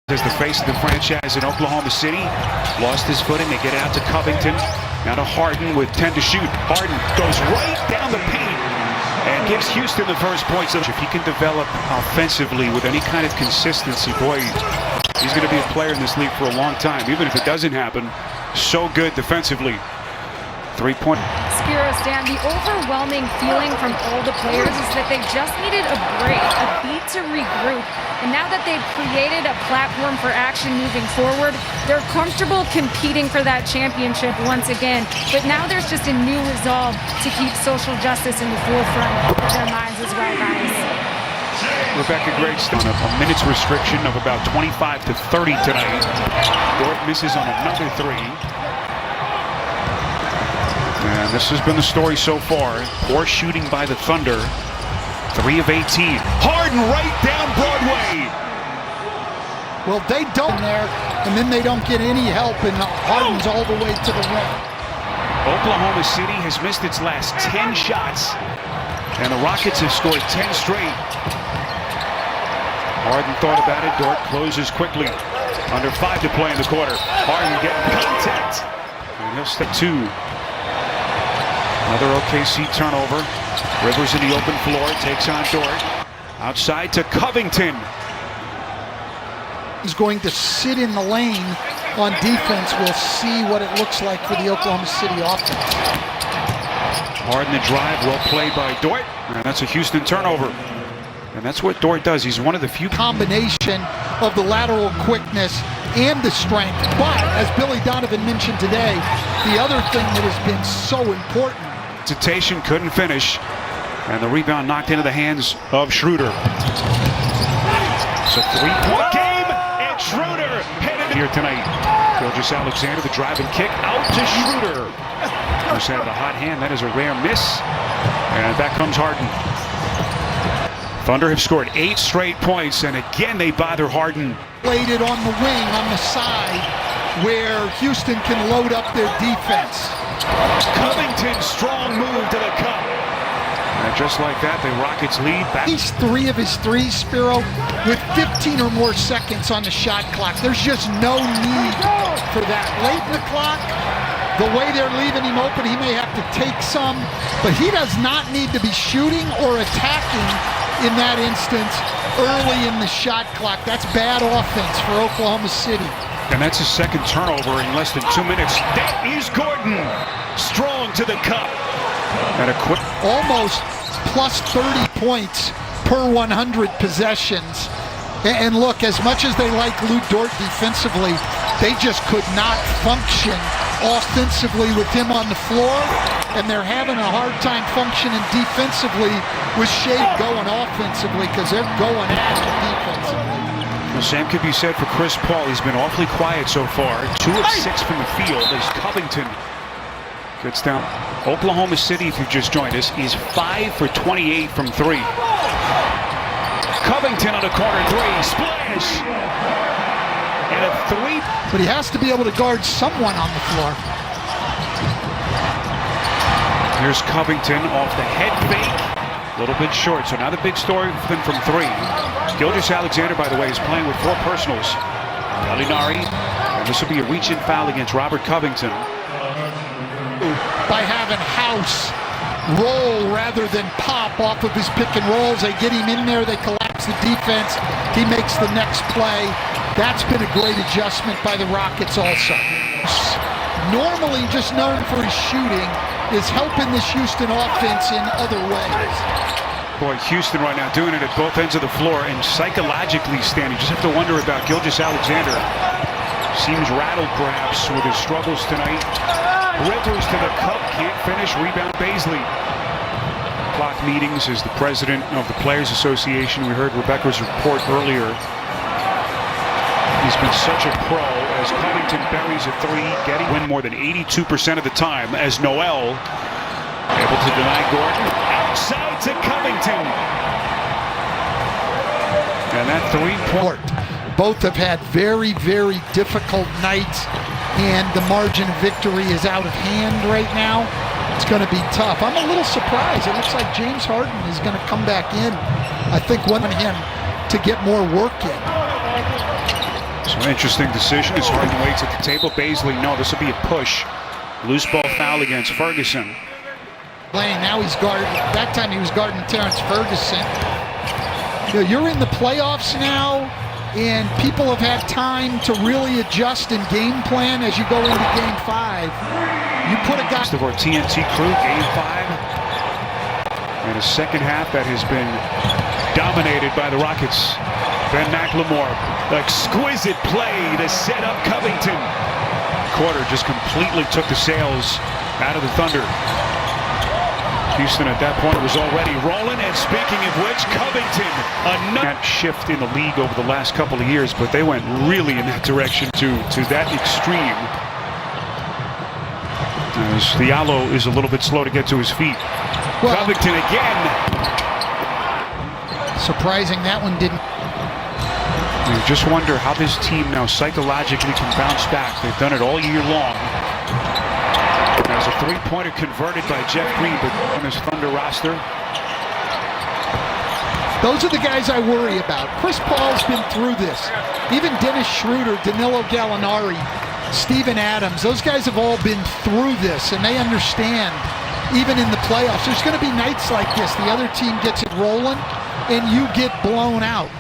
As the face of the franchise in Oklahoma City, lost his footing. They get it out to Covington. Now to Harden with 10 to shoot. Harden goes right down the paint and gives Houston the first points. If he can develop offensively with any kind of consistency, boy, he's going to be a player in this league for a long time. Even if it doesn't happen, so good defensively. 3-point. Spiro, Stan, the overwhelming feeling from all the players is that they just needed a break, a beat to regroup. And now that they've created a platform for action moving forward, they're comfortable competing for that championship once again. But now there's just a new resolve to keep social justice in the forefront of their minds as well, guys. Rebecca Greatstone, a minutes restriction of about 25 to 30 tonight. Dort misses on another three. And this has been the story so far. Poor shooting by the Thunder. 3 of 18. Harden right down Broadway. Well, they don't there, and then they don't get any help, and Harden's all the way to the rim. Oklahoma City has missed its last 10 shots, and the Rockets have scored 10 straight. Harden thought about it. Dort closes quickly. Under 5 to play in the quarter. Harden getting contact. And he'll step 2. Another OKC turnover. Rivers in the open floor, takes on Dort. Outside to Covington. He's going to sit in the lane on defense. We'll see what it looks like for the Oklahoma City offense. Harden the drive, well played by Dort. And that's a Houston turnover. And that's what Dort does. He's one of the few. Combination of the lateral quickness and the strength. But, as Billy Donovan mentioned today, the other thing that has been so important. Hesitation, couldn't finish. And the rebound knocked into the hands of Schroeder. It's a 3-point game, and Schroeder headed here tonight. Gilgeous-Alexander, the drive and kick out to Schroeder. Just had the hot hand. That is a rare miss. And back comes Harden. Thunder have scored 8 straight points, and again they bother Harden. Played it on the wing, on the side, where Houston can load up their defense. Covington, strong move to the cup. And just like that, the Rockets lead back. He's 3 of his threes, Spiro, with 15 or more seconds on the shot clock. There's just no need for that. Late in the clock, the way they're leaving him open, he may have to take some, but he does not need to be shooting or attacking in that instance early in the shot clock. That's bad offense for Oklahoma City. And that's his second turnover in less than 2 minutes. That is Gordon. Strong to the cup. And a quick. Almost plus 30 points per 100 possessions. And look, as much as they like Lou Dort defensively, they just could not function offensively with him on the floor. And they're having a hard time functioning defensively with Shea going offensively because they're going at it defensively. The same could be said for Chris Paul. He's been awfully quiet so far. 2 of 6 from the field as Covington gets down. Oklahoma City, if you've just joined us, is 5 for 28 from 3. Covington on a corner 3. Splash! And a 3. But he has to be able to guard someone on the floor. Here's Covington off the head fake. A little bit short, so now the big story for them from 3. Gilgeous-Alexander, by the way, is playing with 4 personals. Gallinari, and this will be a reach-in foul against Robert Covington. By having House roll rather than pop off of his pick and rolls, they get him in there, they collapse the defense, he makes the next play. That's been a great adjustment by the Rockets also. Normally just known for his shooting, is helping this Houston offense in other ways. Boy, Houston right now doing it at both ends of the floor and psychologically standing. Just have to wonder about Gilgeous-Alexander. Seems rattled perhaps with his struggles tonight. Rivers to the cup, can't finish, rebound Baisley. Clock meetings as the president of the Players Association. We heard Rebecca's report earlier. He's been such a pro as Covington buries a 3, getting win more than 82% of the time as Noel able to deny Gordon. Outside to Covington. And that 3-point. Both have had very, very difficult nights, and the margin of victory is out of hand right now. It's going to be tough. I'm a little surprised. It looks like James Harden is going to come back in. I think wanting him to get more work in. So interesting decision as Harden waits at the table. Baisley, no, this will be a push. Loose ball foul against Ferguson. Now he's guarded. That time he was guarding Terrence Ferguson. You're in the playoffs now, and people have had time to really adjust and game plan as you go into Game 5. You put a guy of our TNT crew, Game 5, and a second half that has been dominated by the Rockets. Ben McLemore, exquisite play to set up Covington. Quarter just completely took the sails out of the Thunder. Houston at that point was already rolling, and speaking of which, Covington, another shift in the league over the last couple of years, but they went really in that direction to that extreme. As Diallo is a little bit slow to get to his feet. Well, Covington again. Surprising that one didn't. You just wonder how this team now psychologically can bounce back. They've done it all year long. There's a three-pointer converted by Jeff Green, but on his Thunder roster. Those are the guys I worry about. Chris Paul's been through this. Even Dennis Schroeder, Danilo Gallinari, Steven Adams, those guys have all been through this, and they understand, even in the playoffs, there's going to be nights like this. The other team gets it rolling, and you get blown out.